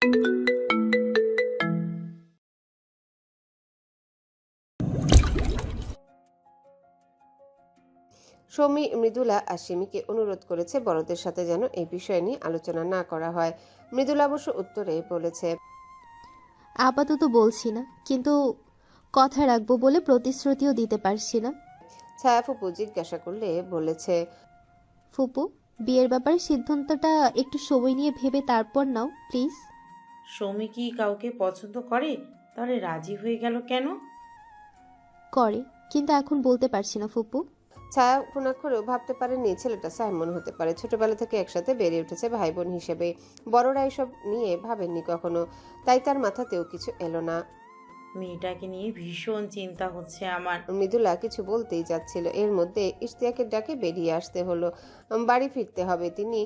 সৌমি, মৃদুলা আর সিমিকে অনুরোধ করেছে বড়দের সাথে যেন এই বিষয় নিয়ে আলোচনা না করা হয়। মৃদুলা অবশ্য উত্তরে বলেছে, আপাতত বলছি না, কিন্তু কথা রাখবো বলে প্রতিশ্রুতিও দিতে পারছি না। ছায়া ফুপু জিজ্ঞাসা করলে বলেছে, ফুপু, বিয়ের ব্যাপারে সিদ্ধান্তটা একটু সময় নিয়ে ভেবে তারপর নাও প্লিজ। সৌমি কি কাউকে পছন্দ করে? তাহলে রাজি হয়ে গেল কেন? করে, কিন্তু এখন বলতে পারছি না ফুপু। ছায়া কোনাক্ষরেও ভাবতে পারেনি ছেলেটা সাইমন হতে পারে। ছোটবেলা থেকে একসাথে বেড়ে উঠেছে ভাই বোন হিসেবে, বড়রা এসব নিয়ে ভাবেননি কখনো, তাই তার মাথাতেও কিছু এলো না। মেয়েটাকে নিয়ে ভীষণ চিন্তা হচ্ছে আমার। মৃদুলা কিছু বলতেই যাচ্ছিল, এর মধ্যে ইশতিয়াকের ডাকে বেরিয়ে আসতে হলো। বাড়ি ফিরতে হবে। তিনি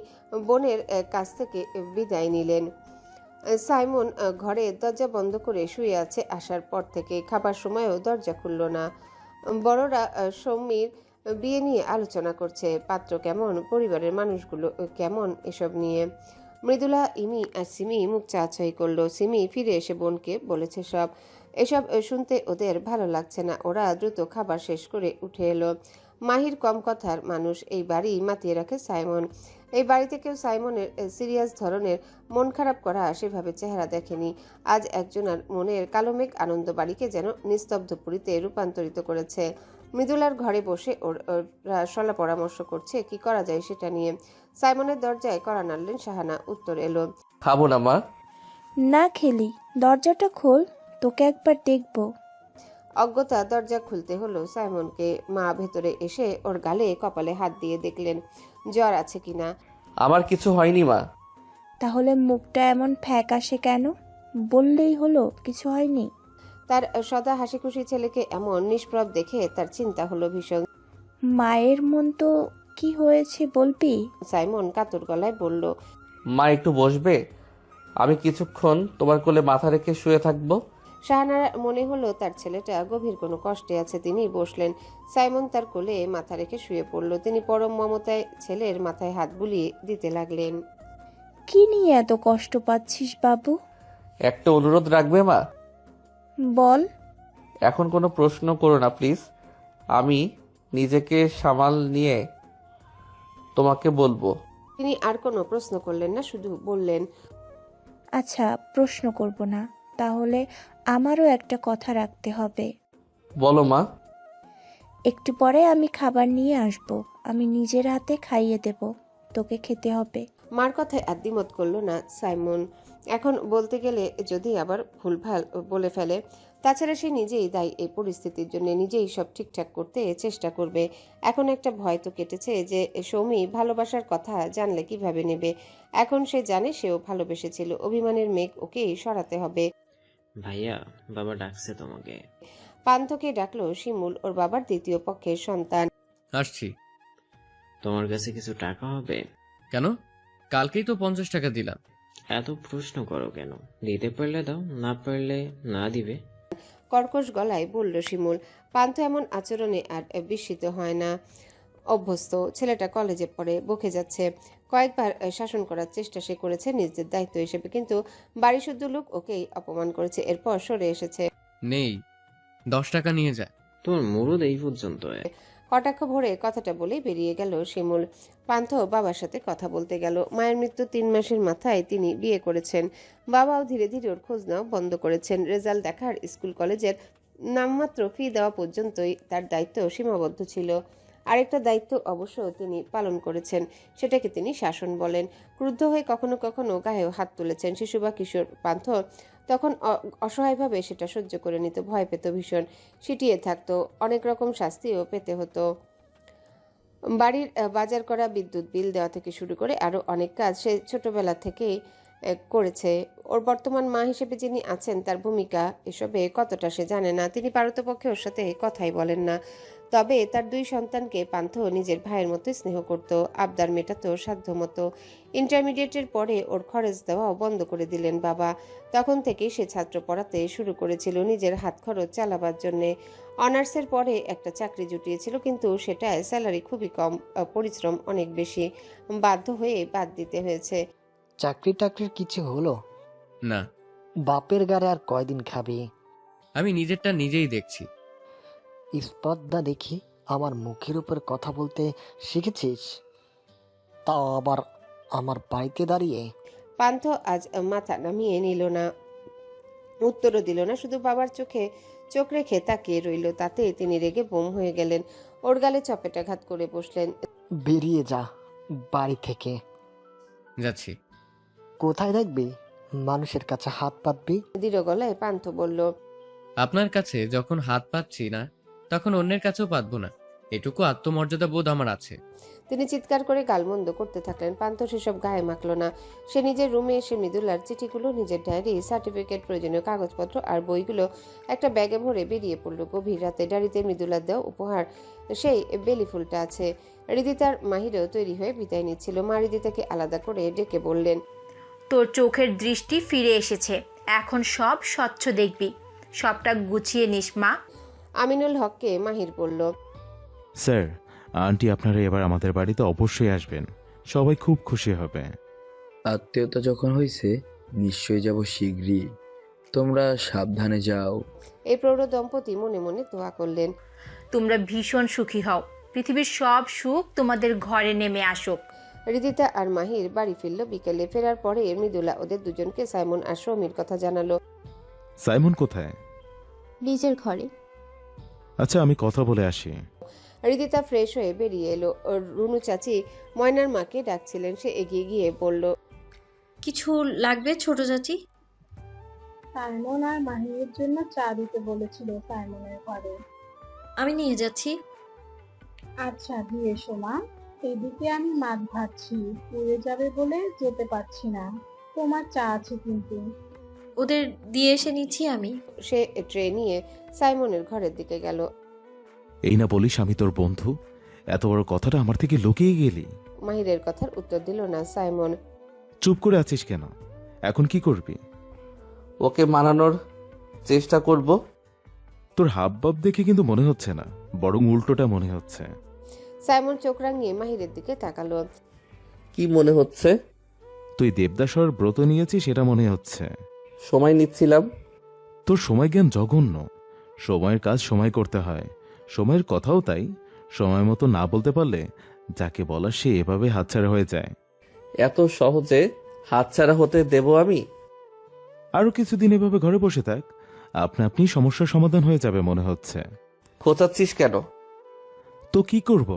বোনের কাছ থেকে বিদায় নিলেন। সাইমন ঘরে দরজা বন্ধ করে শুয়ে আছে আসার পর থেকে। খাবার সময়ও দরজা খুলল না। বড়রা সৌমির বিয়ে নিয়ে আলোচনা করছে, পাত্র কেমন, পরিবারের মানুষগুলো কেমন, এসব নিয়ে। মৃদুলা, ইমি আর সিমি মুখ চাচাই করলো। সিমি ফিরে এসে বোনকে বলেছে সব। এসব শুনতে ওদের ভালো লাগছে না। ওরা দ্রুত খাবার শেষ করে উঠে এলো। মাহির কম কথার মানুষ, এই বাড়ি মাতিয়ে রাখে সাইমন। এই বাড়িতে কেউ সাইমনের সিরিয়াস ধরনের মন খারাপ করা সেভাবে চেহারা দেখেনি। আজ একজনের মনের কালো মেঘ আনন্দ বাড়িকে যেন নিস্তব্ধ পুরীতে রূপান্তরিত করেছে। মৃদুলার ঘরে বসে ওরা সলা পরামর্শ করছে কি করা যায় সেটা নিয়ে। সাইমনের দরজায় কড়া নাড়লেন শাহানা। উত্তর এলো, খাবো না মা। না খেলি, দরজাটা খোল, তোকে একবার দেখবো। অজ্ঞতা দরজা খুলতে হলো সাইমনকে। মা ভেতরে এসে ওর গালে কপালে হাত দিয়ে দেখলেন জ্বর আছে কিনা। আমার কিছু হয়নি মা। তাহলে মুখটা এমন ফ্যাকাশে কেন? বললেই হলো কিছু হয়নি। তার সদা হাসি খুশি ছেলেকে এমন নিষ্প্রভ দেখে তার চিন্তা হলো ভীষণ। মায়ের মন তো, কি হয়েছে বলবি? সাইমন কাতর গলায় বলল, মা একটু বসবে? আমি কিছুক্ষণ তোমার কোলে মাথা রেখে শুয়ে থাকবো। শাহানার মনে হলো তার ছেলেটা গভীর কোনো কষ্টে আছে। তিনি বসলেন। সাইমন তার কোলে মাথা রেখে শুয়ে পড়ল। তিনি পরম মমতায় ছেলের মাথায় হাত বুলিয়ে দিতে লাগলেন। কি নিয়ে এত কষ্ট পাচ্ছিস বাবু? একটা অনুরোধ রাখবে মা? বল। এখন কোনো প্রশ্ন করো না প্লিজ। আমি নিজেকে সামাল নিয়ে তোমাকে বলবো। তিনি আর কোনো প্রশ্ন করলেন না, শুধু বললেন, আচ্ছা, প্রশ্ন করব না, তাহলে আমারও একটা কথা রাখতে হবে। বলো মা। একটু পরে আমি খাবার নিয়ে আসব, আমি নিজের হাতে খাইয়ে দেব, তোকে খেতে হবে। মার কথায় আর দ্বিমত করলো না সাইমন। এখন বলতে গেলে যদি আবার ভুলভাল বলে ফেলে, তাছাড়া সে নিজেই দায়ী এই পরিস্থিতির জন্য, নিজেই সব ঠিকঠাক করতে চেষ্টা করবে। এখন একটা ভয় তো কেটেছে যে সৌমি ভালোবাসার কথা জানলে কিভাবে নেবে। এখন সে জানে সেও ভালোবেসেছিল। অভিমানের মেঘ ওকেই সরাতে হবে। ভাইয়া, বাবা ডাকছে তোমাকে। পান্থকে ডাকলো শিমুল, ওর বাবার দ্বিতীয় পক্ষের সন্তান। আসছি। তোমার কাছে কিছু টাকা হবে? কেন? কালকেই তো 50 টাকা দিলাম। এত প্রশ্ন করো কেন? দিতে পারলে দাও, না পারলে না দিবে। কর্কশ গলায় বলল শিমুল। পান্থ এমন আচরণে আর বিস্মিত হয় না, অভ্যস্ত। ছেলেটা কলেজে পড়ে, বকে যাচ্ছে। কয়েকবার শাসন করার চেষ্টা সে করেছে নিজের দায়িত্ব হিসেবে, কিন্তু বাড়ি শুদ্ধ লোক ওকেই অপমান করেছে। এরপর সরে এসেছে। নেই, 10 টাকা নিয়ে যা। তোমার মুরুদ এই পর্যন্ত। কটাক্ষ ভরে কথাটা বলেই বেরিয়ে গেল শিমুল। পান্থ বাবার সাথে কথা বলতে গেল। মায়ের মৃত্যু 3 মাসের মাথায় তিনি বিয়ে করেছেন। বাবাও ধীরে ধীরে ওর খোঁজ নেওয়া বন্ধ করেছেন। রেজাল্ট দেখার, স্কুল কলেজের নামমাত্র ফি দেওয়া পর্যন্তই তার দায়িত্ব সীমাবদ্ধ ছিল। আরেকটা দায়িত্ব অবশ্য তিনি পালন করেছেন, সেটাকে তিনি শাসন বলেন। ক্রুদ্ধ হয়ে কখনো কখনো গায়েও হাত তুলেছেন। শিশু বা কিশোর পান্থ তখন অসহায়ভাবে সেটা সহ্য করে নিত, ভয় পেত ভীষণ, সিটিয়ে থাকতো। অনেক রকম শাস্তিও পেতে হতো। বাড়ির বাজার করা, বিদ্যুৎ বিল দেওয়া থেকে শুরু করে আরও অনেক কাজ সে ছোটবেলা থেকেই করেছে। ওর বর্তমান মা হিসেবে যিনি আছেন তার ভূমিকা এসবে কতটা সে জানে না। তিনি পারতপক্ষে ওর সাথে কথাই বলেন না। তবে তার 2 সন্তানকে পান্থ নিজের ভাইয়ের মতো স্নেহ করত, আবদার মেটাতো সাধ্যমতো। ইন্টারমিডিয়েটের পরে ওর খরচ দেওয়াও বন্ধ করে দিলেন বাবা। তখন থেকেই সে ছাত্র পড়াতে শুরু করেছিল নিজের হাত খরচ চালাবার জন্যে। অনার্সের পরে একটা চাকরি জুটিয়েছিল, কিন্তু সেটায় স্যালারি খুবই কম, পরিশ্রম অনেক বেশি। বাধ্য হয়ে বাদ দিতে হয়েছে। চাকরি টাকরির কিছু হলো? না, বাপের গাড়ে আর কয়দিন খাবি? আমি নিজেরটা নিজেই দেখছি। স্পর্ধা দেখি আমার মুখের উপর কথা বলতে শিখেছিস, তাও আবার আমার বাড়িতে দাঁড়িয়ে। পান্থ আজ মাথা নামিয়ে নিল না, উত্তরও দিল না, শুধু বাবার চোখে চোখ রেখে তাকিয়ে রইল। তাতে তিনি রেগে বোম হয়ে গেলেন, ওর গালে চপেটাঘাত করে বসলেন। বেরিয়ে যা বাড়ি থেকে। যাচ্ছি। কোথায় দেখবি মানুষের কাছে হাত পাতবি? দৃঢ় গলায় পান্থ বলল। আপনার কাছে যখন হাত পাচ্ছি না, তখন অন্যের কাছেও পাতবো না। এটুকু আত্মমর্যাদা বোধ আমার আছে। তিনি চিৎকার করে গালমন্দ করতে থাকলেন। পান্থ সেসব গায়ে মাখল না। সে নিজের রুমে এসে মৃদুলার চিঠিগুলো, নিজের ডায়েরি, সার্টিফিকেট, প্রয়োজনীয় কাগজপত্র আর বইগুলো একটা ব্যাগে ভরে বেরিয়ে পড়ল। গভীর রাতে ডায়েরিতে মৃদুলার দেওয়া উপহার, সেই বেলি ফুলটা আছে। হৃদিতার মাহিরও তৈরি হয়ে বিদায় নিচ্ছিল। মা হৃদিতাকে আলাদা করে ডেকে বললেন, তোর চোখের দৃষ্টি ফিরে এসেছে, এখন সব স্বচ্ছ দেখবি। সবটা গুছিয়ে নিস মা। আমিনুল হককে মাহির বলল। স্যার, আন্টি আপনারা এবার আমাদের বাড়িতে অবশ্যই আসবেন, সবাই খুব খুশি হবে। আত্মীয়তা যখন হয়েছে নিশ্চয়ই যাব শীঘ্রই, তোমরা সাবধানে যাও। এই প্রৌঢ় দম্পতি মনে মনে দোয়া করলেন। তোমরা ভীষণ সুখী হও, পৃথিবীর সব সুখ তোমাদের ঘরে নেমে আসুক। হৃদিতা আর মাহির বাড়ি ফিরল বিকেলে। ফেরার পরে মৃদুলা ওদের দুজনকে সাইমন আর সৌমির কথা জানালো। সাইমন কোথায়? নিজের ঘরে। আচ্ছা, আমি কথা বলে আসি। হৃদিতা ফ্রেশ হয়ে বেরিয়ে এলো। ওর রুনু চাচি ময়নার মাকে ডাকছিলেন। সে এগিয়ে গিয়ে বলল, কিছু লাগবে ছোট চাচি? সাইমন আর মাহিরের জন্য চা দিতে বলেছিল সাইমনের ঘরে। আমি নিয়ে যাচ্ছি। আচ্ছা, দিয়ে এসো মা। এদিকে আমি মাছ ভাজছি, পুড়ে যাবে বলে যেতে পারছি না। তোমার চা আছে কিন্তু। ওদের দিয়ে এসে নিচ্ছি আমি। সে ট্রে নিয়ে সাইমনের ঘরের দিকে গেল। এই না বলিস আমি তোর বন্ধু, এত বড় কথাটা আমার থেকে লুকিয়ে গেলি। মাহিরের কথার উত্তর দিল না সাইমন। চুপ করে আছিস কেন? এখন কি করবি? ওকে মানানোর চেষ্টা করব। তোর হাবভাব দেখে কিন্তু মনে হচ্ছে না, বরং উল্টোটা মনে হচ্ছে। সাইমন চোখ রাঙিয়ে মাহিরের দিকে তাকালো। কি মনে হচ্ছে? তুই দেবদাসর ব্রত নিয়েছিস সেটা মনে হচ্ছে। সময় নিচ্ছিলাম। তোর সময় জ্ঞান জঘন্য। সময়ের কাজ সময় করতে হয়, সময়ের কথাও তাই। সময় মতো না বলতে পারলে যাকে বলা সে এভাবে হাতছাড়া হয়ে যায়। এত সহজে হাতছাড়া হতে দেব আমি? আরো কিছুদিন এভাবে ঘরে বসে থাক, আপনা আপনি সমস্যার সমাধান হয়ে যাবে মনে হচ্ছে। খোঁচাচ্ছিস কেন? তো কি করব?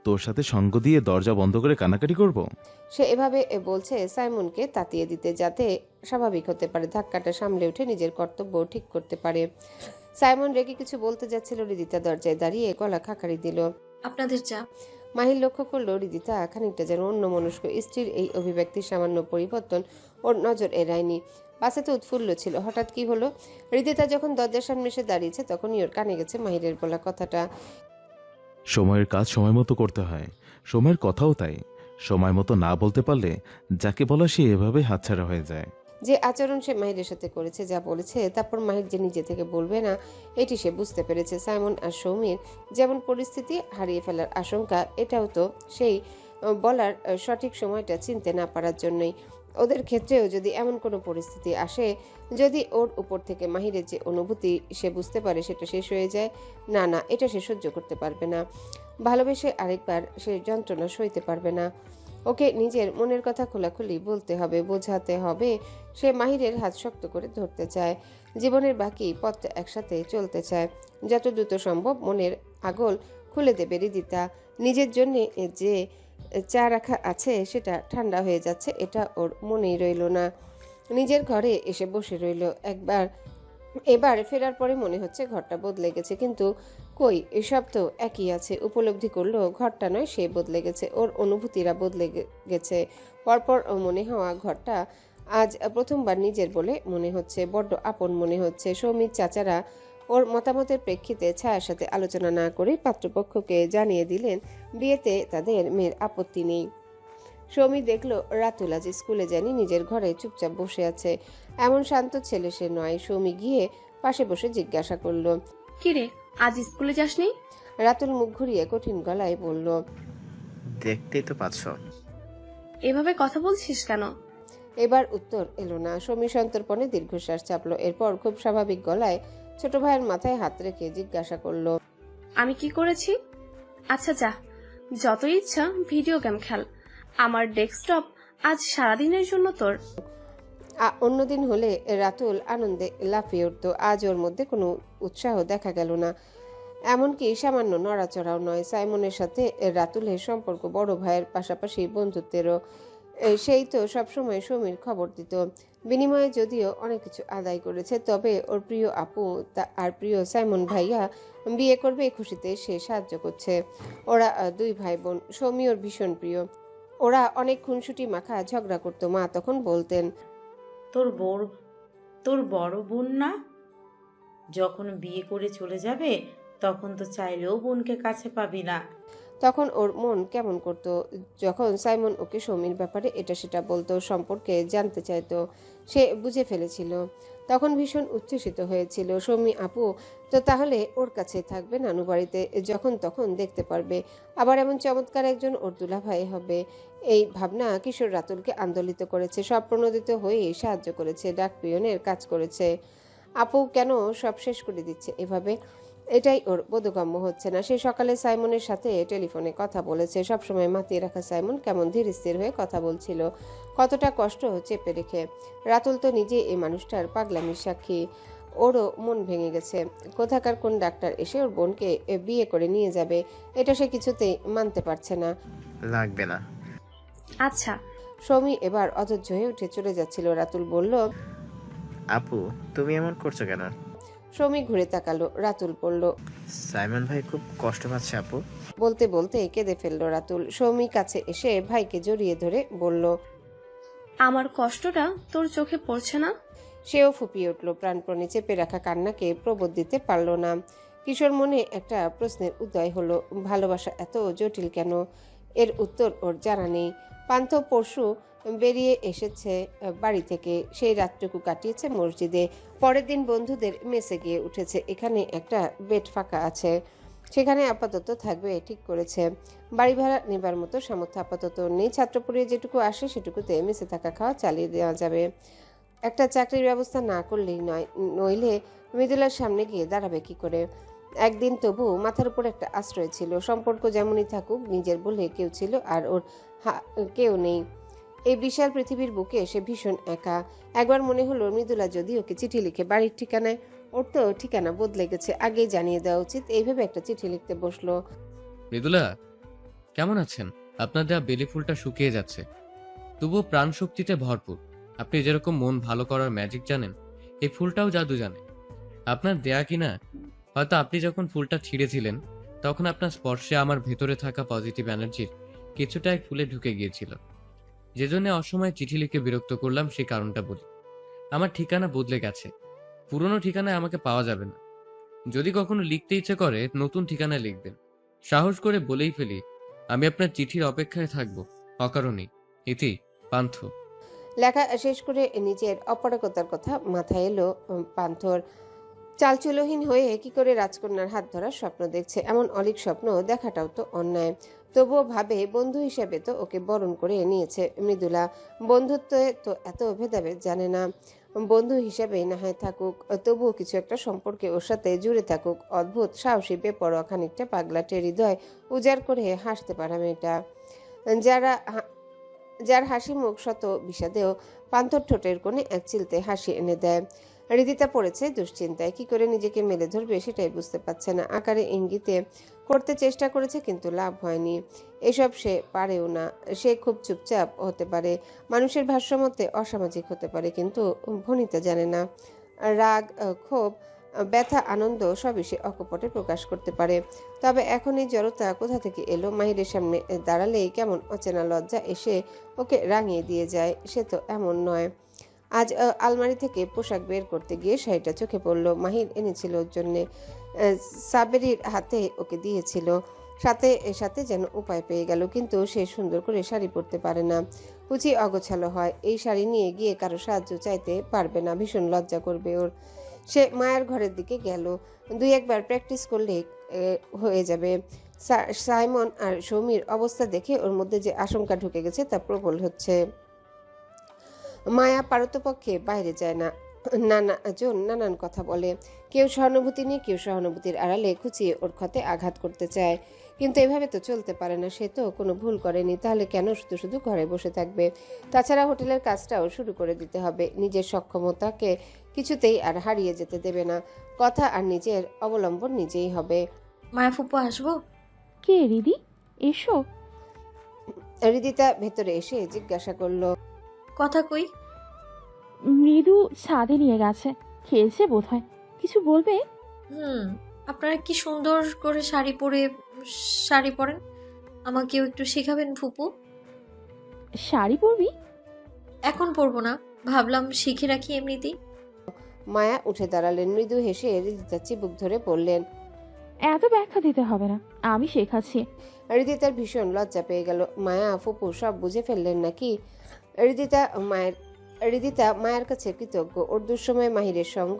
তোর সাথে সঙ্গ দিয়ে দরজা বন্ধ করে কানাকাটি করব? সে এভাবে বলছে সাইমনকে তাতিয়ে দিতে, যাতে স্বাভাবিক হতে পারে, ধাক্কাটা সামলে উঠে নিজের কর্তব্য ঠিক করতে পারে। সাইমন রেগে কিছু বলতে যাচ্ছিল, হৃদিতা দরজায় দাঁড়িয়ে গলা খাকারি দিল। আপনাদের চা। মাহির লক্ষ্য করলো হৃদিতা খানিকটা যেন অন্যমনস্ক। স্ত্রীর এই অভিব্যক্তির সামান্য পরিবর্তন ওর নজর এড়ায়নি। বাসে তো উৎফুল্ল ছিল, হঠাৎ কি হলো? হৃদিতা যখন দরজার সামনে এসে দাঁড়িয়েছে তখনই ওর কানে গেছে মাহিরের বলা কথাটা। সময়ের কাজ সময় মতো করতে হয়, সময়ের কথাও তাই। সময় মতো না বলতে পারলে যাকে বলা সে এভাবে হাতছাড়া হয়ে যায়। যে আচরণ সে মাহিরের সাথে করেছে, যা বলেছে, তারপর মাহির যে নিজে থেকে বলবে না, এটি সে বুঝতে পেরেছে। সাইমন আর সৌমির যেমন পরিস্থিতি, হারিয়ে ফেলার আশঙ্কা, এটাও তো সেই বলার সঠিক সময়টা চিনতে না পারার জন্যই। ওদের ক্ষেত্রেও যদি এমন কোনো পরিস্থিতি আসে, যদি ওর উপর থেকে মাহিরের যে অনুভূতি সে বুঝতে পারে সেটা শেষ হয়ে যায়, না না, এটা সে সহ্য করতে পারবে না। ভালোবেসে আরেকবার সে যন্ত্রণা সইতে পারবে না। ওকে নিজের মনের কথা খোলাখুলি বলতে হবে, বোঝাতে হবে। সে মাহিরের হাত শক্ত করে ধরতে চায়, জীবনের বাকি পথটা একসাথে চলতে চায়। যত দ্রুত সম্ভব মনের আগল খুলে দেবে হৃদিতা। নিজের জন্য যে চা রাখা আছে সেটা ঠান্ডা হয়ে যাচ্ছে, এটা ওর মনেই রইল না। নিজের ঘরে এসে বসে রইল। এবার ফেরার পরে মনে হচ্ছে ঘরটা বদলে গেছে, কিন্তু কই, এসব তো একই আছে। উপলব্ধি করলো ঘরটা নয়, সে বদলে গেছে, ওর অনুভূতিরা বদলে গেছে। পরপর মনে হওয়া ঘরটা আজ প্রথমবার নিজের বলে মনে হচ্ছে, বড্ড আপন মনে হচ্ছে। সৌমির চাচারা ওর মতামতের প্রেক্ষিতে ছায়ার সাথে আলোচনা না করে পাত্রপক্ষকে জানিয়ে দিলেন বিয়েতে তাদের মেয়ের আপত্তি নেই। সৌমি দেখলো রাতুল আজ স্কুলে যায়নি, নিজের ঘরে চুপচাপ বসে আছে। এমন শান্ত ছেলে সে নয়। সৌমি গিয়ে পাশে বসে জিজ্ঞাসা করলো, কিরে, আজ স্কুলে যাসনি? রাতুল মুখ ঘুরিয়ে কঠিন গলায় বলল, দেখতেই তো পাচ্ছ। এভাবে কথা বলছিস কেন? এবার উত্তর এলো না। সমী সন্তর্পণে দীর্ঘশ্বাস চাপলো। এরপর খুব স্বাভাবিক গলায় ছোট ভাইয়ের মাথায় হাত রেখে জিজ্ঞাসা করলো, আমি কি করেছি? আচ্ছা যা, যত ইচ্ছা ভিডিও গেম খেল। আমার ডেস্কটপ আজ সারাদিনের জন্য তোর। অন্যদিন হলে রাতুল আনন্দে লাফিয়ে উঠত। আজ ওর মধ্যে কোনো উৎসাহ দেখা গেল না, এমনকি সামান্য নড়াচড়াও নয়। সাইমনের সাথে রাতুলের সম্পর্ক বড় ভাইয়ের পাশাপাশি বন্ধুত্বেরও। সেই তো সবসময় সমীর খবর দিত। বিনিময়ে যদিও অনেক কিছু আদায় করেছে, তবে ওর প্রিয় আপু আর প্রিয় সাইমন ভাইয়া বিয়ে করবে এই খুশিতে সে সাহায্য করছে। ওরা দুই ভাই বোন। সমী ওর ভীষণ প্রিয়। ওরা অনেক খুনসুটি মাখা ঝগড়া করতো। মা তখন বলতেন, তোর বড় বোন না, যখন বিয়ে করে চলে যাবে তখন তো চাইলেও বোনকে কাছে পাবি না। তখন ওর মন কেমন করতো যখন সাইমন ওকে সমীর ব্যাপারে এটা সেটা বলতো, সম্পর্কে জানতে চাইতো। সে বুঝে ফেলেছিল। তখন ভীষণ উচ্ছ্বসিত হয়েছিল। সমী আপু তো তাহলে ওর কাছে থাকবে, নানু বাড়িতে যখন তখন দেখতে পারবে। আবার এমন চমৎকার একজন ওর দুলাভাই হবে। এই ভাবনা কিশোর রাতুলকে আন্দোলিত করেছে। সব প্রণোদিত হয়ে সাহায্য করেছে, ডাক পিয়নের কাজ করেছে। আপু কেন সব শেষ করে দিচ্ছে এভাবে, এটাই ওর বোধগম্য হচ্ছে না। সে সকালে সাইমনের সাথে টেলিফোনে কথা বলেছে। সবসময় মাতিয়ে রাখা সাইমন কেমন ধীর স্থির হয়ে কথা বলছিল, কতটা কষ্ট চেপে রেখে। রাতুল তো নিজে এই মানুষটার পাগলামির সাক্ষী। ওরও মন ভেঙে গেছে। কোথাকার কোন ডাক্তার এসে ওর বোনকে বিয়ে করে নিয়ে যাবে, এটা সে কিছুতেই মানতে পারছে না। লাগবে না। আচ্ছা। সমী এবার অধৈর্য হয়ে উঠে চলে যাচ্ছিল। রাতুল বলল, আপু তুমি এমন করছো কেন? সমী ঘুরে তাকালো। রাতুল বলল, সাইমন ভাই খুব কষ্ট পাচ্ছে আপু। বলতে বলতে কেঁদে ফেললো রাতুল। সমী কাছে এসে ভাইকে জড়িয়ে ধরে বলল, আমার কষ্টটা তোর চোখে পড়ছে না? সেও ফুপিয়ে উঠল। প্রাণপণে চেপে রাখা কান্নাকে প্রবোধ দিতে পারল না। কিশোর মনে একটা প্রশ্নের উদয় হলো, ভালোবাসা এত জটিল কেন? এর উত্তর ওর জানা নেই। পান্থ পরশু বেরিয়ে এসেছে বাড়ি থেকে। সেই রাতটুকু কাটিয়েছে মসজিদে। পরের দিন বন্ধুদের মেসে গিয়ে উঠেছে। এখানে একটা বেড ফাঁকা আছে, সেখানে আপাতত থাকবে ঠিক করেছে। বাড়ি ভাড়া নেবার মতো সামর্থ্য আপাতত নেই। ছাত্রপুরে যেটুকু আসে সেটুকুতে মেসে থাকা খাওয়া চালিয়ে দেওয়া যাবে। একটা চাকরির ব্যবস্থা না করলেই নয়, নইলে মৃদুলার সামনে গিয়ে দাঁড়াবে কি করে? একদিন তবু মাথার উপর একটা আশ্রয় ছিল। সম্পর্ক যেমনই থাকুক, নিজের বলে কেউ ছিল আর ওর কেউ নেই। এই বিশাল পৃথিবীর বুকে সে ভীষণ একা। একবার মনে হলো মৃদুলা যদি ওকে চিঠি লিখে বাড়ির ঠিকানায়, ওর তো ঠিকানা বদলে গেছে, আগেই জানিয়ে দেওয়া উচিত। এইভাবে একটা চিঠি লিখতে বসলো। মৃদুলা, কেমন আছেন? আপনার দেওয়া বেলি ফুলটা শুকিয়ে যাচ্ছে, তবুও প্রাণ শক্তিতে ভরপুর। আপনি যেরকম মন ভালো করার ম্যাজিক জানেন, এই ফুলটাও জাদু জানে। আপনার দেয়া কিনা, হয়তো আপনি যখন ফুলটা ছিঁড়েছিলেন তখন আপনার স্পর্শে আমার ভেতরে থাকা পজিটিভ এনার্জির কিছুটাই ফুলে ঢুকে গিয়েছিল। যে জন্য অসময়ে চিঠি লিখে বিরক্ত করলাম সেই কারণটা বলি। আমার ঠিকানা বদলে গেছে, পুরনো ঠিকানায় আমাকে পাওয়া যাবে না। যদি কখনো লিখতে ইচ্ছে করে নতুন ঠিকানায় লিখবেন। সাহস করে বলেই ফেলি, আমি আপনার চিঠির অপেক্ষায় থাকবো অকারণেই। ইতি, পান্থ। লেখা শেষ করে নিজের অপারগতার কথা মাথায় এলো পান্থর। চালচুলোহীন হয়ে কি করে রাজকন্যার হাত ধরার স্বপ্ন দেখছে? এমন অলীক স্বপ্ন দেখাটাও তো অন্যায়। তবুও ভাবে বন্ধু হিসেবে তো ওকে বরণ করে নিয়েছে মৃদুলা। বন্ধুত্বে তো এত ভেদাভেদ জানে না। বন্ধু হিসেবে না হয় থাকুক, তবুও কিছু একটা সম্পর্কে ওর সাথে জুড়ে থাকুক। অদ্ভুত সাহসী বেপরোয়া খানিকটা পাগলাটে হৃদয় উজাড় করে হাসতে পারা মেয়েটা, যার হাসি মুখ শত বিষাদেও পান্থর ঠোঁটের কোণে এক চিলতে হাসি এনে দেয়। হৃদিতা পড়েছে দুশ্চিন্তায়। কি করে নিজেকে মেলে ধরবে সেটাই বুঝতে পারছে না। আকারে ইঙ্গিতে করতে চেষ্টা করেছে, কিন্তু লাভ হয়নি। এসব সে পারেও না। সে খুব চুপচাপ হতে পারে, মানুষের ভাষ্যমতে অসামাজিক হতে পারে, কিন্তু ভনিতা জানে না। রাগ, ক্ষোভ, ব্যথা, আনন্দ সবই সে অকপটে প্রকাশ করতে পারে। তবে এখন এই জড়তা কোথা থেকে এলো? মাহিরের সামনে দাঁড়ালেই কেমন অচেনা লজ্জা এসে ওকে রাঙিয়ে দিয়ে যায়। সে তো এমন নয়। আজ আলমারি থেকে পোশাক বের করতে গিয়ে শাড়িটা চোখে পড়ল। মাহির এনেছিল ওর জন্যে, সাবেরির হাতে ওকে দিয়েছিল। সাথে সাথে যেন উপায় পেয়ে গেল, কিন্তু সে সুন্দর করে শাড়ি পরতে পারে না। কুচি অগোছালো হয়। এই শাড়ি নিয়ে গিয়ে কারো সাহায্য চাইতে পারবে না, ভীষণ লজ্জা করবে ওর। সে মায়ের ঘরের দিকে গেল। দুই একবার প্র্যাকটিস করলে হয়ে যাবে। সাইমন আর সমীর অবস্থা দেখে ওর মধ্যে যে আশঙ্কা ঢুকে গেছে তা প্রবল হচ্ছে। মায়া পারতপক্ষে বাইরে যায় না। নানাজন নানান কথা বলে, কেউ সহানুভূতি নিয়ে, কেউ সহানুভূতির আড়ালে খুঁচিয়ে ওর ক্ষতে আঘাত করতে চায়। কিন্তু এভাবে তো চলতে পারে না, সে তো কোনো ভুল করেনি, তাহলে কেন শুধু শুধু ঘরে বসে থাকবে? তাছাড়া হোটেলের কাজটাও শুরু করে দিতে হবে। নিজের সক্ষমতাকে কিছুতেই আর হারিয়ে যেতে দেবে না। কথা আর নিজের অবলম্বন নিজেই হবে। মায়া ফুপু আসবো? কে রিদি? এসো। রিদিতা ভেতরে এসে জিজ্ঞাসা করলো, কথা কই? মৃদু ছাদে নিয়ে গেছে, খেলছে বোধহয়। কিছু বলবে? আপনারা কি সুন্দর করে শাড়ি পরেন, আমাকেও একটু শেখাবেন ফুপু? শাড়ি পরবি? এখন পরবো না, ভাবলাম শিখে রাখি এমনিতেই। মায়া উঠে দাঁড়ালেন। মৃদু হেসে রিদিতার চিবুক ধরে বললেন, এত ব্যাখ্যা দিতে হবে না, আমি শেখাচ্ছি। রিদিতার ভীষণ লজ্জা পেয়ে গেল। মায়া ফুপু সব বুঝে ফেললেন নাকি? রিদিতা মায়ের কাছে কৃতজ্ঞ। ওর দুঃসময় মাহিরের সঙ্গ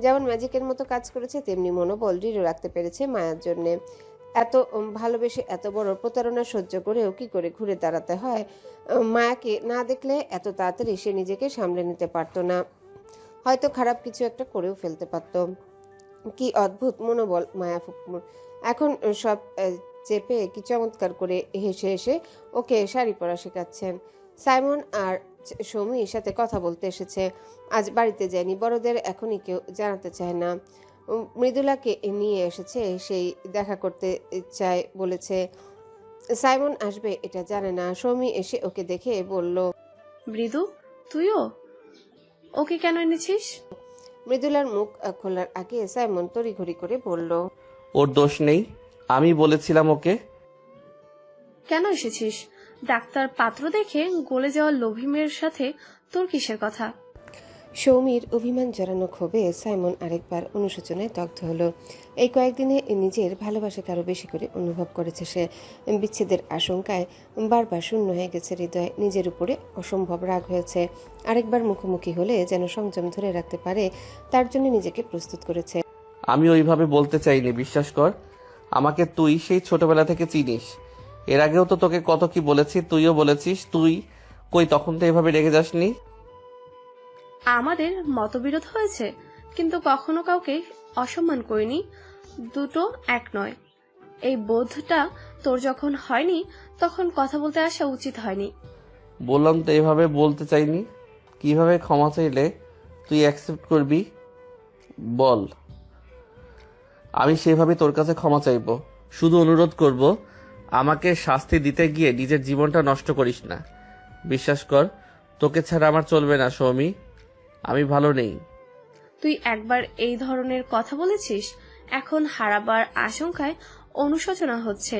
যেমন ম্যাজিকের মতো কাজ করেছে, তেমনি মনোবল দৃঢ় রাখতে পেরেছে মায়ার জন্যে। এত ভালোবেসে এত বড় প্রতারণা সহ্য করেও কি করে ঘুরে দাঁড়াতে হয়? মায়াকে না দেখলে এত তাড়াতাড়ি সে নিজেকে সামলে নিতে পারতো না, হয়তো খারাপ কিছু একটা করেও ফেলতে পারত। কি অদ্ভুত মনোবল মায়া ফুপুর! এখন সব চেপে কি চমৎকার করে হেসে হেসে ওকে শাড়ি পরা শেখাচ্ছেন। সাইমন আর সৌমির সাথে কথা বলতে এসেছে, আজ বাড়িতে যায়নি। বড়দের এখনই কেউ জানাতে চায় না। মৃদুলাকে নিয়ে এসেছে, সেই দেখা করতে চায় বলেছে। সাইমন আসবে এটা জানে না। সৌমি এসে ওকে দেখে বলল, মৃদু, তুইও ওকে কেন এনেছিস? মৃদুলার মুখ খোলার আগে সাইমন তড়িঘড়ি করে বলল, ওর দোষ নেই, আমি বলেছিলাম ওকে। কেন এসেছিস? ডাক্তার পাত্র দেখে গলে যাওয়া লোভী মেয়ের সাথে তোর কিসের কথা? সৌমির অভিমান জড়ানো ক্ষোভে সাইমন আরেকবার অনুশোচনায় দগ্ধ হলো। এই কয়েকদিনে নিজের ভালোবাসাকে আরো বেশি করে অনুভব করেছে সে। বিচ্ছেদের আশঙ্কায় বারবার শূন্য হয়ে গেছে হৃদয়, নিজের উপরে অসম্ভব রাগ হয়েছে। আরেকবার মুখোমুখি হলে যেন সংযম ধরে রাখতে পারে, তার জন্য নিজেকে প্রস্তুত করেছে। আমি ওইভাবে বলতে চাইনি, বিশ্বাস কর। আমাকে তুই সেই ছোটবেলা থেকে চিনিস। এর আগেও তো তোকে কত কি বলেছি, তুইও বলেছিস। তুই কই তখন তো এভাবে রেগে যাসনি? আমাদের মতবিরোধ হয়েছে, কিন্তু কখনো কাউকে অসম্মান করিনি। দুটো এক নয়। এই বোধটা তোর যখন হয়নি, তখন কথা বলতে আসা উচিত হয়নি। বললাম তো এভাবে বলতে চাইনি। কিভাবে ক্ষমা চাইলে তুই অ্যাকসেপ্ট করবি বল? আমি সেভাবে তোর কাছে ক্ষমা চাইবো, শুধু অনুরোধ করব, আমাকে শাস্তি দিতে গিয়ে নিজের জীবনটা নষ্ট করিস না। বিশ্বাস কর, তোকে ছাড়া আমার চলবে না সৌমি, আমি ভালো নেই। তুই একবার এই ধরনের কথা বলেছিস, এখন হারাবার আশঙ্কায় অনুশোচনা হচ্ছে।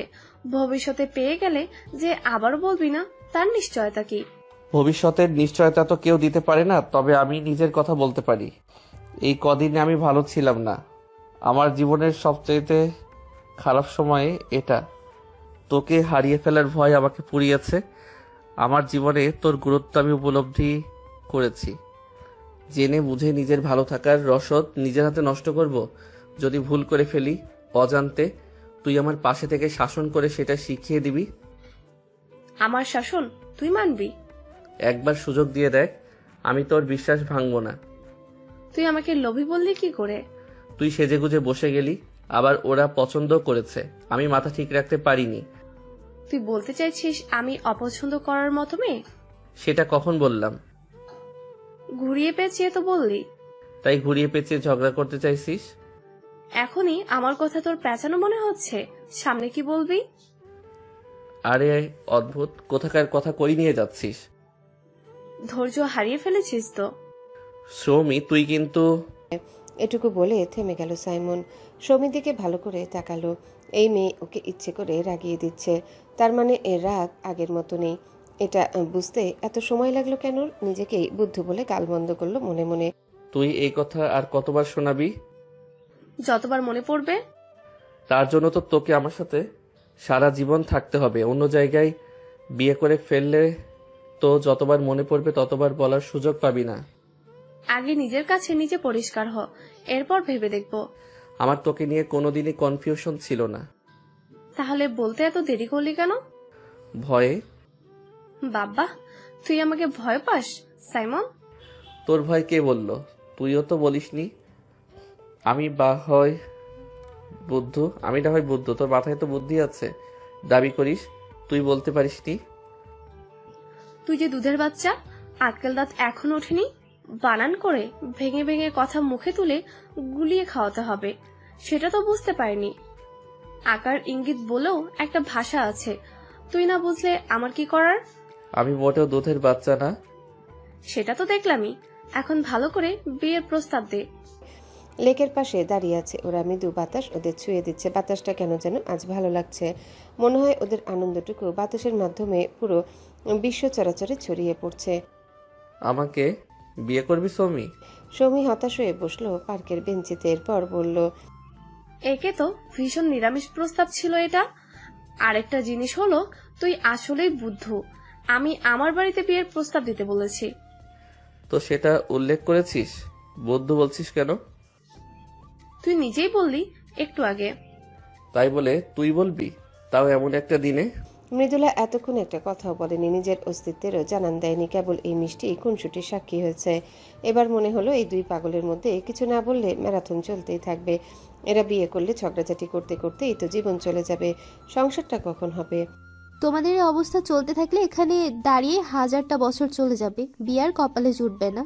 ভবিষ্যতে পেয়ে গেলে যে আবার বলবি না, তার নিশ্চয়তা কি? ভবিষ্যতের নিশ্চয়তা তো কেউ দিতে পারে না, তবে আমি নিজের কথা বলতে পারি। এই কদিনে আমি ভালো ছিলাম না। আমার জীবনের সবচাইতে খারাপ সময়ে এটা। তোকে হারিয়ে ফেলার ভয় আমাকে পুড়িয়েছে। আমার জীবনে তোর গুরুত্ব আমি উপলব্ধি করেছি। জেনে বুঝে নিজের ভালো থাকার রসদ নিজের হাতে নষ্ট করব? যদি ভুল করে ফেলি অজান্তে, তুই আমার পাশে থেকে শাসন করে সেটা শিখিয়ে দিবি। আমার শাসন তুই মানবি? একবার সুযোগ দিয়ে দেখ, আমি তোর বিশ্বাস ভাঙবো না। তুই আমাকে লোভী বললি কি করে? তুই সেজেগুজে বসে গেলি, আবার ওরা পছন্দ করেছে, আমি মাথা ঠিক রাখতে পারিনি। তুই বলতে চাইছিস আমি অপছন্দ করার মতো মেয়ে? সেটা কখন বললাম? ঘুরিয়ে পেঁচিয়ে তো বললি। তাই ঘুরিয়ে পেঁচিয়ে ঝগড়া করতে চাইছিস? এখনই আমার কথা তোর পেঁচানো মনে হচ্ছে, সামনে কি বলবি? আরে অদ্ভুত, কোথাকার কথা কই নিয়ে যাচ্ছিস? ধৈর্য হারিয়ে ফেলেছিস তো। সৌমি তুই কিন্তু। এটুকু বলে থেমে গেল সাইমন। সৌমির দিকে ভালো করে তাকালো। এই মেয়ে ওকে ইচ্ছে করে রাগিয়ে দিচ্ছে, তার মানে এর রাগ আগের মতো নেই। এটা বুঝতে এত সময় লাগলো কেন? নিজেকেই বুদ্ধু বলে গালমন্দ করলো মনে মনে। তুই এই কথা আর কতবার শোনাবি? যতবার মনে পড়বে। তার জন্য তো তোকে আমার সাথে সারা জীবন থাকতে হবে। অন্য জায়গায় বিয়ে করে ফেললে তো যতবার মনে পড়বে ততবার বলার সুযোগ পাবি না। আগে নিজের কাছে নিজে পরিষ্কার হ, এরপর ভেবে দেখব। আমার তোকে নিয়ে কোনোদিনই কনফিউশন ছিল না। তাহলে বলতে এত দেরি করলি কেন? ভয়ে। বাবা, তুই আমাকে ভয় পাস সাইমন? তোর ভয় কে বলল? তুইও তো বলিসনি। আমি না হয় বুদ্ধ, তোর মাথায় তো বুদ্ধি আছে, দাবি করিস, তুই বলতে পারিসনি? তুই যে দুধের বাচ্চা, আটকাল দাঁত এখনো ওঠেনি। বানান করে ভেঙে ভেঙে কথা মুখে তুলে গুলিয়ে খাওয়াতে হবে, সেটা তো বুঝতে পারিনি। আকার ইঙ্গিত বলেও একটা ভাষা আছে, তুই না বুঝলে আমার কি করার? আমি মোটেও দুধের বাচ্চা না। সেটা তো দেখলামই। এখন ভালো করে বিয়ের প্রস্তাব দে। লেকের পাশে দাঁড়িয়ে আছে ওরা, মৃদু বাতাস ওদের ছুঁয়ে দিচ্ছে। বাতাসটা কেন যেন আজ ভালো লাগছে। মনে হয় ওদের আনন্দটুকু বাতাসের মাধ্যমে পুরো বিশ্ব চরাচরে ছড়িয়ে পড়ছে। আমাকে বিয়ে করবি সৌমি? সৌমি হতাশ হয়ে বসলো পার্কের বেঞ্চিতে, এরপর বলল, একে তো ভীষণ নিরামিষ প্রস্তাব ছিল এটা। আরেকটা জিনিস হলো, তুই আসলেই বুদ্ধু। আমি আমার বাড়িতে বিয়ের প্রস্তাব দিতে বলেছি। তো সেটা উল্লেখ করেছিস, বন্ধু বলছিস কেন? তুই নিজেই বললি একটু আগে। তাই বলে তুই বলবি, তাও এমন একটা দিনে? মৃদুলা এতক্ষণ একটা কথাও বলেনি, নিজের অস্তিত্বেরও জানান দেয়নি, কেবল এই মিষ্টি খুনসুটির সাক্ষী হয়েছে। এবার মনে হলো এই দুই পাগলের মধ্যে কিছু না বললে ম্যারাথন চলতেই থাকবে। এরা বিয়ে করলে ঝগড়াঝাটি করতে করতে এই তো জীবন চলে যাবে, সংসারটা কখন হবে? তোমাদের এই অবস্থা চলতে থাকলে এখানে দাঁড়িয়ে 1000টা বছর চলে যাবে, বিয়ার কপালে জুটবে না।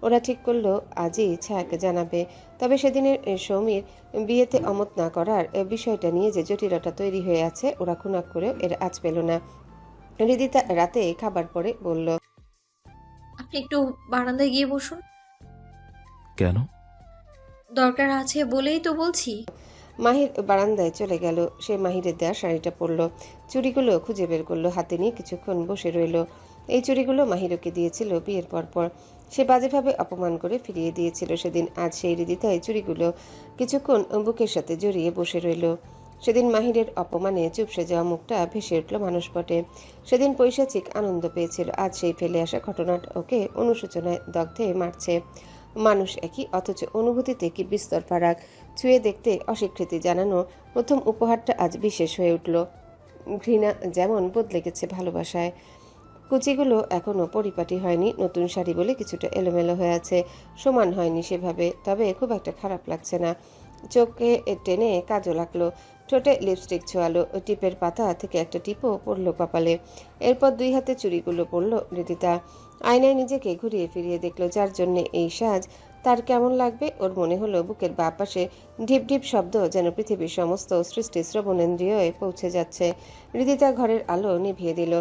ওরা ঠিক করলো আজই ছায়াকে জানাবে। তবে সেদিনের সৌমির বিয়েতে অমত না করার বিষয়টা নিয়ে যে জটিলতা তৈরি হয়ে আছে, ওরা খুনাক করেও এর আজ পেল না। হৃদিতা রাতে খাবার পরে বলল, আপনি একটু বারান্দায় গিয়ে বসুন। কেন? দরকার আছে বলেই তো বলছি। মাহির বারান্দায় চলে গেল। সে মাহিরের দেওয়া শাড়িটা পরলো, চুড়িগুলো খুঁজে বের করলো, হাতে নিয়ে কিছুক্ষণ বসে রইল। এই চুড়িগুলো মাহিরকে দিয়েছিল বিয়ের পরপর। সে বাজেভাবে অপমান করে ফিরিয়ে দিয়েছিল সেদিন। আজ সেই হৃদিতায় চুড়িগুলো কিছুক্ষণ বুকের সাথে জড়িয়ে বসে রইল। সেদিন মাহিরের অপমানে চুপসে যাওয়া মুখটা ভেসে উঠল মানুষপটে। সেদিন পৈশাচিক আনন্দ পেয়েছিল, আজ সেই ফেলে আসা ঘটনাটা ওকে অনুশোচনায় দগ্ধে মারছে। মানুষ একই, অথচ অনুভূতিতে কি বিস্তর ফারাক। ছুঁয়ে দেখতে অস্বীকৃতি জানানো প্রথম উপহারটা আজ বিশেষ হয়ে উঠল। ঘৃণা যেমন বদলে গেছে ভালোবাসায়। কুচিগুলো এখনো পরিপাটি হয়নি, নতুন শাড়ি বলে কিছুটা এলোমেলো হয়ে আছে, সমান হয়নি সেভাবে। তবে খুব একটা খারাপ লাগছে না। চোখে টেনে কাজও লাগলো, ঠোঁটে লিপস্টিক ছোঁয়ালো, টিপের পাতা থেকে একটা টিপও পড়লো কপালে। এরপর দুই হাতে চুড়িগুলো পরলো হৃদিতা। আয়নায় নিজেকে ঘুরিয়ে ফিরিয়ে দেখলো, যার জন্য এই সাজ তার কেমন লাগবে। ওর মনে হলো বুকের বাঁ পাশে ঢিপ ঢিপ শব্দ যেন পৃথিবীর সমস্ত সৃষ্টি শ্রবণেন্দ্রিয়ে পৌঁছে যাচ্ছে। হৃদিতা ঘরের আলো নিভিয়ে দিল,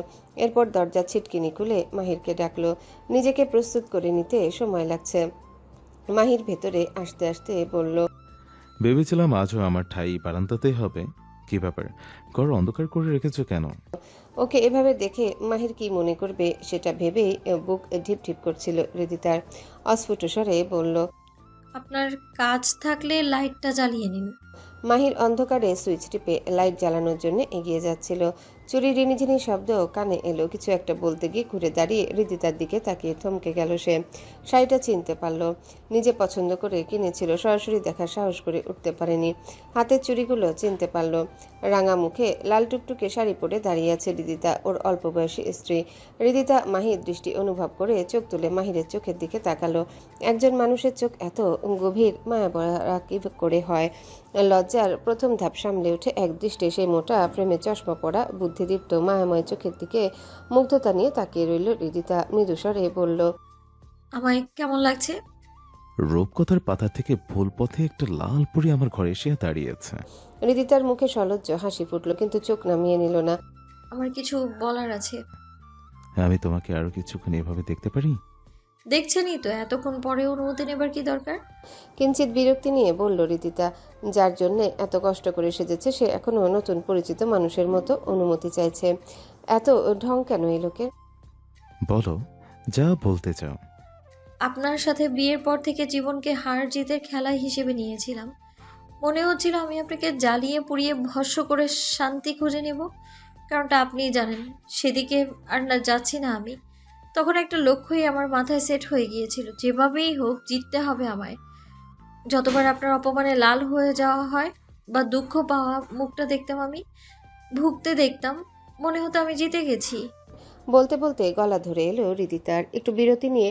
এরপর দরজা ছিটকিনি খুলে মাহিরকে ডাকলো। নিজেকে প্রস্তুত করে নিতে সময় লাগছে। মাহির ভেতরে আসতে আসতে বলল, ভেবেছিলাম আজও আমার ঠাই বারান্দাতেই হবে। কি ব্যাপার, ঘর অন্ধকার করে রেখেছো কেন? ওকে এভাবে দেখে মাহির কি মনে করবে সেটা ভেবেই বুক ঢিপ ঢিপ করছিল হৃদিতার। অস্ফুট স্বরে বলল, আপনার কাজ থাকলে লাইটটা জ্বালিয়ে নিন। মাহির অন্ধকারে সুইচ টিপে লাইট জ্বালানোর জন্য এগিয়ে যাচ্ছিল। চুরি রিনিঝিনি শব্দ কানে এলো। কিছু একটা বলতে গিয়ে ঘুরে দাঁড়িয়ে হৃদিতার দিকে তাকিয়ে থমকে গেল সে। শাড়িটা চিনতে পারল, নিজে পছন্দ করে কিনেছিল, সরাসরি দেখার সাহস করে উঠতে পারেনি। হাতের চুড়িগুলো চিনতে পারল। রাঙা মুখে লাল টুকটুকে শাড়ি পরে দাঁড়িয়ে আছে হৃদিতা, ওর অল্প বয়সী স্ত্রী। হৃদিতা মাহির দৃষ্টি অনুভব করে চোখ তুলে মাহিরের চোখের দিকে তাকালো। একজন মানুষের চোখ এত গভীর মায়া ভরা কি করে হয়? লজ্জার প্রথম ধাপ সামলে উঠে এক দৃষ্টে সেই মোটা প্রেমে চশমা পড়া বুদ্ধিদীপ্ত মায়াময় চোখের দিকে মুগ্ধতা নিয়ে তাকিয়ে রইল হৃদিতা। মৃদুস্বরে বলল, আমায় কেমন লাগছে? রূপকথার পাতা থেকে ভুল পথে একটা লাল পরি আমার ঘরে এসে দাঁড়িয়েছে। হৃদিতার মুখে সলজ্জ হাসি ফুটল, কিন্তু চোখ নামিয়ে নিল না। আমার কিছু বলার আছে। আমি তোমাকে আরো কিছুক্ষণ এভাবে দেখতে পারি? দেখছেনই তো, এতক্ষণ পরে অনুমতি নেবার কি দরকার? কিঞ্চিত বিরক্তি নিয়ে বলল হৃদিতা। যার জন্য এত কষ্ট করে সেজেছে সে এখনো নতুন পরিচিত মানুষের মতো অনুমতি চাইছে। এত ঢং কেন এই লোকের? বলো, যা বলতে চাও। আপনার সাথে বিয়ের পর থেকে জীবনকে হার জিতের খেলা হিসেবে নিয়েছিলাম। মনে হচ্ছিল আমি আপনাকে জ্বালিয়ে পুড়িয়ে ভস্ম করে শান্তি খুঁজে নেব। কারণটা আপনিই জানেন, সেদিকে আর না যাচ্ছি না আমি। তখন একটা লক্ষ্যই আমার মাথায় সেট হয়ে গিয়েছিল, যেভাবেই হোক জিততে হবে আমায়। যতবার আপনার অপমানে লাল হয়ে যাওয়া হয় বা দুঃখ পাওয়া মুখটা দেখতাম, আমি ভুগতে দেখতাম, মনে হতো আমি জিতে গেছি। বলতে বলতে গলা ধরে এলো হৃদিতার। একটু বিরতি নিয়ে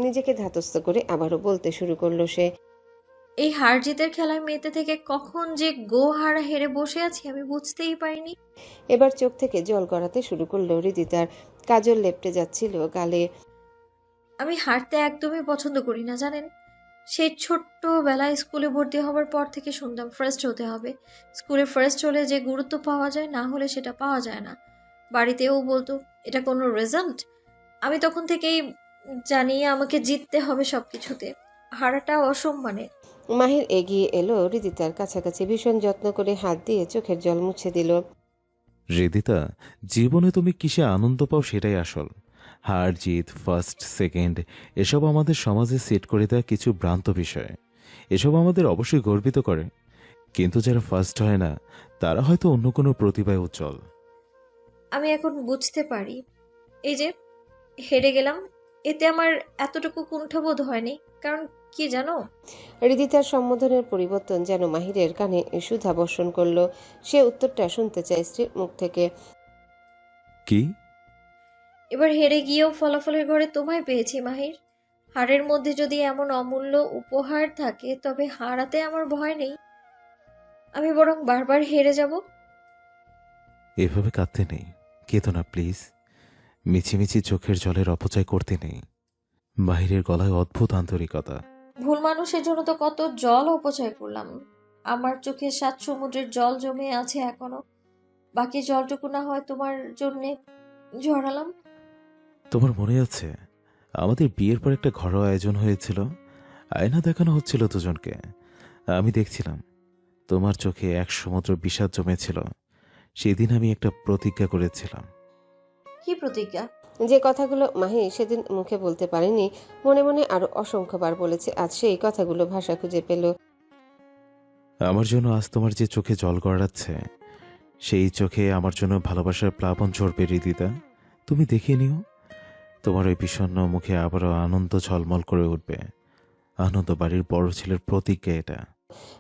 নিজেকে ধাতস্থ করে আবারও বলতে শুরু করলো সে। এই হার জিতের খেলায় মেতে থেকে কখন যে গো হারা হেরে বসে আছি আমি বুঝতেই পারিনি। এবার চোখ থেকে জল গড়াতে শুরু করলো হৃদিতার। কাজল লেপটে যাচ্ছিল গালে। আমি হারতে একদমই পছন্দ করি না জানেন। সেই ছোট্টবেলায় স্কুলে ভর্তি হবার পর থেকে শুনতাম ফার্স্ট হতে হবে। স্কুলে ফার্স্ট হলে যে গুরুত্ব পাওয়া যায়, না হলে সেটা পাওয়া যায় না। বাড়িতেও বলতো এটা কোনো রেজাল্ট। আমি তখন থেকেই জানি আমাকে জিততে হবে সবকিছুতে, হারাটা অসম্মানের। মাহির এগিয়ে এলো হৃদিতার কাছাকাছি, ভীষণ যত্ন করে হাত দিয়ে চোখের জল মুছে দিল। হৃদিতা, জীবনে তুমি কিসে আনন্দ পাও সেটাই আসল। হার জিত, ফার্স্ট সেকেন্ড, এসব আমাদের সমাজে সেট করে দেওয়া কিছু ভ্রান্ত বিষয়। এসব আমাদের অবশ্যই গর্বিত করে, কিন্তু যারা ফার্স্ট হয় না তারা হয়তো অন্য কোনো প্রতিভায় উজ্জ্বল। আমি এখন বুঝতে পারি, এই যে হেরে গেলাম, এতে আমার এতটুকু কুণ্ঠাবোধ হয়নি। কারণ কি জানো, হৃদিতার সম্বোধনের পরিবর্তন যেন মাহিরের কানে সুধা বর্ষণ করলো। সে উত্তরটা শুনতে চায় স্ত্রীর মুখ থেকে। কি? এবার হেরে গিয়েও ফলাফলের ঘরে তোমায় পেয়েছি মাহির। হারের মধ্যে যদি এমন অমূল্য উপহার থাকে তবে হারাতে আমার ভয় নেই। আমি বরং বারবার হেরে যাব। এভাবে কাঁদতে নেই, কেঁদো না প্লিজ। মিছিমিছি চোখের জলের অপচয় করতে নেই। বাহিরের গলায় অদ্ভুত আন্তরিকতা। ভুল মানুষের জন্য তো কত জল অপচয় করলাম। আমার চোখে 7 সমুদ্রের জল জমে আছে এখনো। বাকি জলটুকু না হয় তোমার জন্যে ঝরালাম। তোমার মনে আছে আমাদের বিয়ের পর একটা ঘরোয়া আয়োজন হয়েছিল? আয়না দেখানো হচ্ছিল দুজনকে। আমি দেখছিলাম তোমার চোখে 1 সমুদ্র বিষাদ জমেছিল। সেদিন আমি একটা প্রতিজ্ঞা করেছিলাম। কি প্রতিজ্ঞা? যে কথাগুলো মাহি সেদিন মুখে বলতে পারেনি, মনে মনে আরো অসংখ্যবার বলেছে। আজ সেই কথাগুলো ভাষা খুঁজে পেল। আমার জন্য আজ তোমার যে চোখে জল গড়াচ্ছে, সেই চোখে আমার জন্য ভালোবাসার প্লাবন ঝরবে হৃদিতা। তুমি দেখে নিও, তোমার ওই বিষণ্ণ মুখে আবারও আনন্দ ঝলমল করে উঠবে। আনন্দ বাড়ির বড় ছেলের প্রতিজ্ঞা এটা।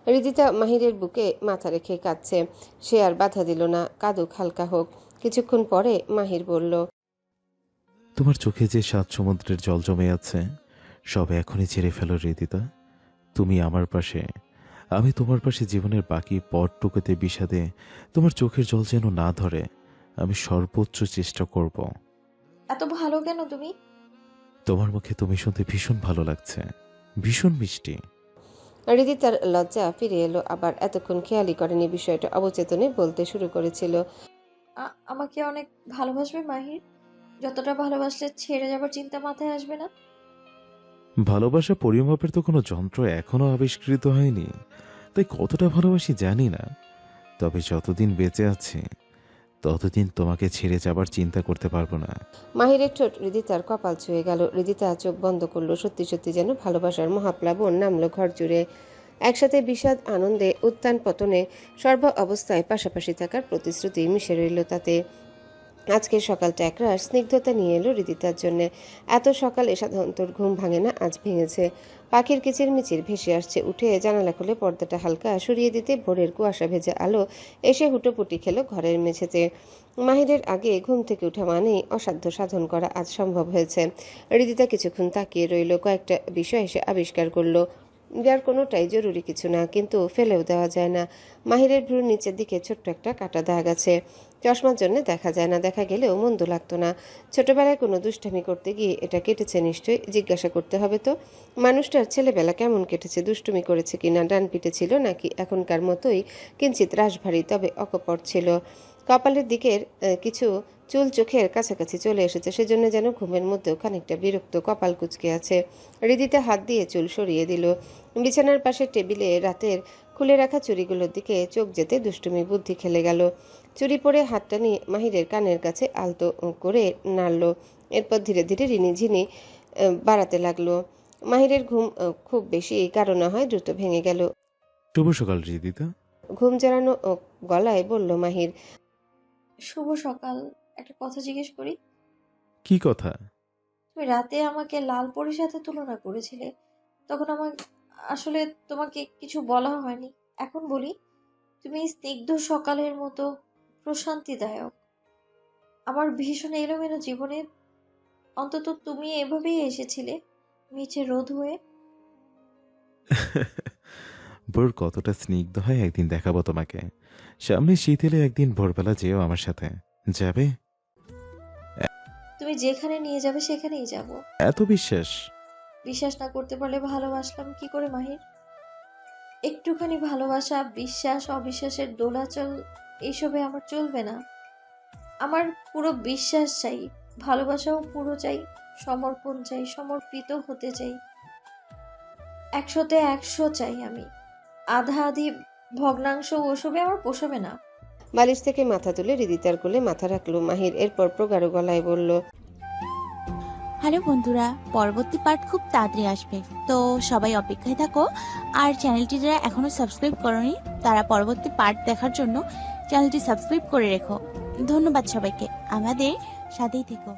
হৃদিতা মাহিরের বুকে মাথা রেখে কাঁদছে। সে আর বাধা দিল না, কাঁদুক হালকা হোক। কিছুক্ষণ পরে মাহির বলল, তোমার চোখে যে 7 সমুদ্রের জল জমে আছে সব এখনই ছেড়ে ফেলো হৃদিতা। তুমি আমার পাশে, আমি তোমার পাশে। জীবনের বাকি পথটুকুতে বিষাদে তোমার চোখের জল যেন না ধরে আমি সর্বোচ্চ চেষ্টা করব। এত ভালো কেন তুমি? তোমার মুখে তুমি শুনতে ভীষণ ভালো লাগছে, ভীষণ মিষ্টি। হৃদিতার লজ্জা ফিরে এলো আবার। এতক্ষণ খেয়ালই করেনি বিষয়টা, অবচেতনে বলতে শুরু করেছিল। আমাকে অনেক ভালোবাসবে মাহির? যতটা ভালোবাসলে ছেড়ে যাবার চিন্তা মাথায় আসবে না? ভালোবাসা পরিমাপের তো কোনো যন্ত্র এখনো আবিষ্কৃত হয়নি, তাই কতটা ভালোবাসি জানি না। তবে যতদিন বেঁচে আছি ততদিন তোমাকে ছেড়ে যাবার চিন্তা করতে পারবো না। মাহিরের ঠোঁট হৃদিতার কপাল ছুঁয়ে গেল। হৃদিতা চোখ বন্ধ করলো। সত্যি সত্যি যেন ভালোবাসার মহাপ্লাবন নামলো ঘর জুড়ে। একসাথে বিষাদ, আনন্দে, উত্থান পতনে, সর্ব অবস্থায় পাশাপাশি থাকার প্রতিশ্রুতি মিশে রইল তাতে। আজকের সকালটা একরাশ স্নিগ্ধতা নিয়ে এলো হৃদিতার জন্যে। এত সকালে সাধারণত ঘুম ভাঙে না, আজ ভেঙেছে। পাখির কিচিরমিচির ভেসে আসছে। উঠে জানালা খুলে পর্দাটা হালকা সরিয়ে দিতে ভোরের কুয়াশা ভেজা আলো এসে হুটোপুটি খেলো ঘরের মেঝেতে। মাহিরের আগে ঘুম থেকে ওঠা মানেই অসাধ্য সাধন করা আজ সম্ভব হয়েছে। হৃদিতা কিছুক্ষণ তাকিয়ে রইল। কয়েকটা বিষয় এসে আবিষ্কার করলো, যার কোনোটাই জরুরি কিছু না, কিন্তু ফেলেও দেওয়া যায় না। মাহিরের ভ্রুর নিচের দিকে ছোট্ট একটা কাটা দাগ আছে। চশমার জন্য দেখা যায় না, দেখা গেলেও মন্দ লাগতো না। ছোটবেলায় কোনো দুষ্টামি করতে গিয়ে এটা কেটেছে নিশ্চয়ই। জিজ্ঞাসা করতে হবে তো, মানুষটার ছেলেবেলা কেমন কেটেছে, দুষ্টুমি করেছে কিনা, ডান পিটে ছিল নাকি এখনকার মতোই কিঞ্চিত রাশভারী তবে অকপট ছিল। কপালের দিকের কিছু চুল চোখের কাছাকাছি চলে এসেছে, সেজন্য যেন ঘুমের মধ্যেও খানিকটা বিরক্ত, কপাল কুঁচকে আছে। হৃদিতে হাত দিয়ে চুল সরিয়ে দিল। বিছানার পাশে টেবিলে রাতের খুলে রাখা চুড়িগুলোর দিকে চোখ যেতে দুষ্টুমি বুদ্ধি খেলে গেল। চুরি পরে হাতটা নিয়ে মাহিরের কানের কাছে আলতো করে নাড়ল। এরপর ধীরে ধীরে রিনিঝিনি বাড়াতে লাগলো। মাহিরের ঘুম খুব বেশি কারো না হয় দ্রুত ভেঙে গেল। শুভ সকাল হৃদিতা। ঘুম জড়ানো গলায় বলল মাহির। শুভ সকাল। একটা কথা জিজ্ঞেস করি? কি কথা? তুমি রাতে আমাকে লাল পরীর সাথে তুলনা করেছিলে, তখন আমার আসলে তোমাকে কিছু বলা হয়নি। এখন বলি, তুমি স্নিগ্ধ সকালের মতো প্রশান্তিদায়ক। আমার ভীষণ এলোমেলো জীবনে অন্তত তুমি এভাবেই এসেছিলে, মিছে রোদ হয়ে। বোর কতটা স্নিগ্ধ হয় একদিন দেখাবো তোমাকে। সামনে শীত এলে একদিন ভোরবেলা যেও আমার সাথে, যাবে? তুমি যেখানে নিয়ে যাবে সেখানেই যাব। এত বিশ্বাস? বিশ্বাস না করতে পারলে ভালোবাসলাম কি করে মাহির? একটুখানি ভালোবাসা, বিশ্বাস অবিশ্বাসের দোলাচল এইসবে আমার চলবে না। আমার পুরো বিশ্বাস চাই, ভালোবাসাও পুরো চাই, সমর্পণ চাই, সমর্পিত হতে চাই, 100-তে 100 চাই আমি। আধা আধি ভগ্নাংশ ওসবে আমার পোষাবে না। বালিশ থেকে মাথা তুলে হৃদিতার কোলে মাথা রাখলো মাহির, এরপর প্রগাঢ় গলায় বলল, হ্যালো বন্ধুরা, পরবর্তী পার্ট খুব তাড়াতাড়ি আসবে, তো সবাই অপেক্ষায় থাকো। আর চ্যানেলটি যারা এখনো সাবস্ক্রাইব করোনি তারা পরবর্তী পার্ট দেখার জন্য চ্যানেলটি সাবস্ক্রাইব করে রেখো। ধন্যবাদ সবাইকে, আমাদের সাথেই থেকো।